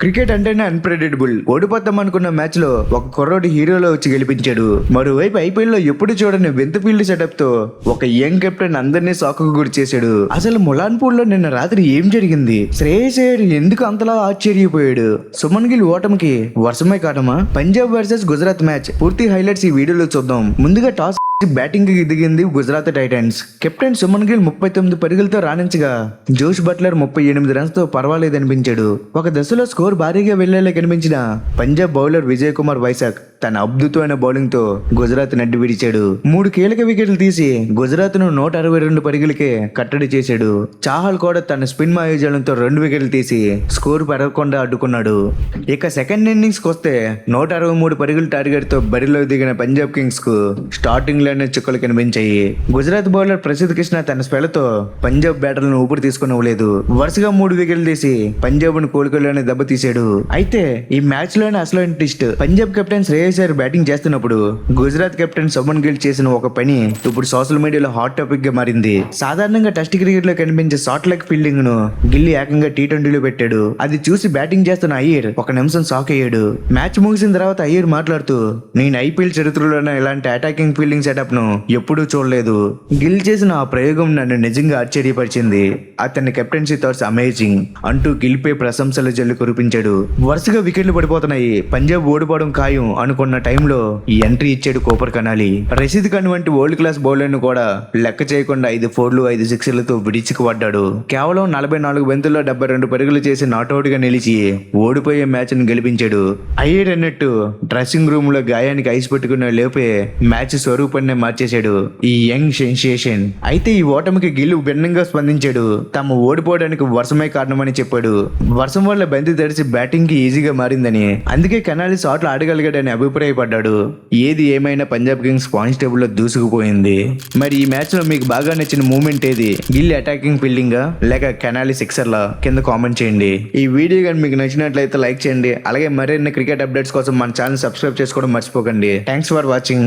Cricket అంటేనే unpredictable. ఓడిపోతాం అనుకున్న match లో ఒక కుర్రోడు హీరోలో వచ్చి గెలిపించాడు. మరోవైపు ఐపీఎల్ లో ఎప్పుడు చూడని వింత ఫీల్డ్ సెటప్ తో ఒక యంగ్ కెప్టెన్ అందరినీ షాక్కు గురి చేశాడు. అసలు ములాన్పూర్ లో నిన్న రాత్రి ఏం జరిగింది? శ్రేయస్ అయ్యర్ ఎందుకు అంతలా ఆశ్చర్యపోయాడు? సుమన్ గిల్ ఓటమికి వర్షమే కారణమా? పంజాబ్ వర్సెస్ గుజరాత్ మ్యాచ్ పూర్తి హైలైట్స్ ఈ వీడియోలో చూద్దాం. ముందుగా టాస్ బ్యాటింగ్ కి దిగింది గుజరాత్ టైటన్స్. కెప్టెన్ సుమన్ గిల్ 39 పరుగులతో రాణించగా జోష్ బట్లర్ 38 రన్స్ తో పర్వాలేదనిపించాడు. ఒక దశలో స్కోర్ భారీగా వెళ్లేలా కనిపించిన పంజాబ్ బౌలర్ విజయ్ కుమార్ వైశాఖ్ తన అద్భుతమైన బౌలింగ్ తో గుజరాత్ నడ్డి విడిచాడు. 3 కీలక వికెట్లు తీసి గుజరాత్ ను 162 పరుగులకే కట్టడి చేశాడు. చాహల్ కూడా తన స్పిన్ మాయోజాలంతో 2 వికెట్లు తీసి స్కోర్ పెరగకుండా అడ్డుకున్నాడు. ఇక సెకండ్ ఇన్నింగ్స్ కి వస్తే 163 పరుగుల టార్గెట్ తో బరిలో దిగిన పంజాబ్ కింగ్స్ కు స్టార్టింగ్ లోనే చుక్కలు కనిపించాయి. గుజరాత్ బౌలర్ ప్రసిద్ధ్ కృష్ణ తన స్పెలతో పంజాబ్ బ్యాటర్లను ఊపిరి తీసుకునివ్వలేదు. వరుసగా 3 వికెట్లు తీసి పంజాబ్ ను కోలుకోలేని దెబ్బతీశాడు. అయితే ఈ మ్యాచ్ లోనే అసలైన twist. Punjab captain Shreyas Iyer batting చేస్తున్నప్పుడు గుజరాత్ కెప్టెన్ సుమన్ గిల్ చేసిన ఒక పని ఇప్పుడు సోషల్ మీడియాలో హాట్ టాపిక్ గా మారింది. సాధారణంగా టెస్ట్ క్రికెట్ లో కనిపించే షార్ట్ లెగ్ ఫీల్డింగ్ ను గిల్ ఏకంగా T20లో పెట్టాడు. అది చూసి బ్యాటింగ్ చేస్తున్న అయ్యర్ ఒక నిమిషం షాక్ అయ్యాడు. మ్యాచ్ ముగిసిన తర్వాత అయ్యర్ మాట్లాడుతూ, నేను ఐపీఎల్ చరిత్రలోనే ఇలాంటి అటాకింగ్ ఫీల్డింగ్ సెటప్ ను ఎప్పుడూ చూడలేదు. గిల్ చేసిన ఆ ప్రయోగం నన్ను నిజంగా ఆశ్చర్యపరిచింది. అతని కెప్టెన్సీ థాట్స్ అమేజింగ్ అంటూ గిల్ పై ప్రశంసల జల్లు కురిపించాడు. వరుసగా వికెట్లు పడిపోతున్నాయి, పంజాబ్ ఓడిపోవడం ఖాయం అనుకున్న టైంలో ఈ ఎంట్రీ ఇచ్చాడు కోపర్ కనాలి. రషీద్ ఖాన్ వంటి వరల్డ్ క్లాస్ బౌలర్ ను కూడా లెక్క చేయకుండా 5 4లు 5 6లతో విడిచికి పడ్డాడు. కేవలం 44 బంతుల్లో 72 పరుగులు చేసి నాట్అవుట్ గా నిలిచి ఓడిపోయే మ్యాచ్ ను గెలిపించాడు. అయ్యర్ అన్నట్టు డ్రెస్సింగ్ రూమ్ లో గాయానికి ఐస్ పెట్టుకున్న లేపే మ్యాచ్ స్వరూపాన్ని మార్చేశాడు ఈ యంగ్ సెన్సేషన్. అయితే ఈ ఓటమికి గిల్ భిన్నంగా స్పందించాడు. తాము ఓడిపోవడానికి వర్షమే కారణమని చెప్పాడు. వర్షం వల్ల బంతి తడిసి బ్యాటింగ్ కి ఈజీగా మారిందని, అందుకే కనాలి షాట్లు ఆడగలిగాడని అభిప్రాయపడ్డాడు. ఏది ఏమైనా పంజాబ్ కింగ్స్ పాయింట్స్ టేబుల్ లో దూసుకుపోయింది. మరి ఈ మ్యాచ్ లో మీకు బాగా నచ్చిన మూమెంట్ ఏది? గిల్ అటాకింగ్ ఫీల్డింగా లేక కెనాలి సిక్సర్లా? కింద కామెంట్ చేయండి. ఈ వీడియో కానీ మీకు నచ్చినట్లయితే లైక్ చేయండి. అలాగే మరిన్ని క్రికెట్ అప్డేట్స్ కోసం మన ఛానల్ సబ్స్క్రైబ్ చేసుకోవడం మర్చిపోకండి. Thanks for watching.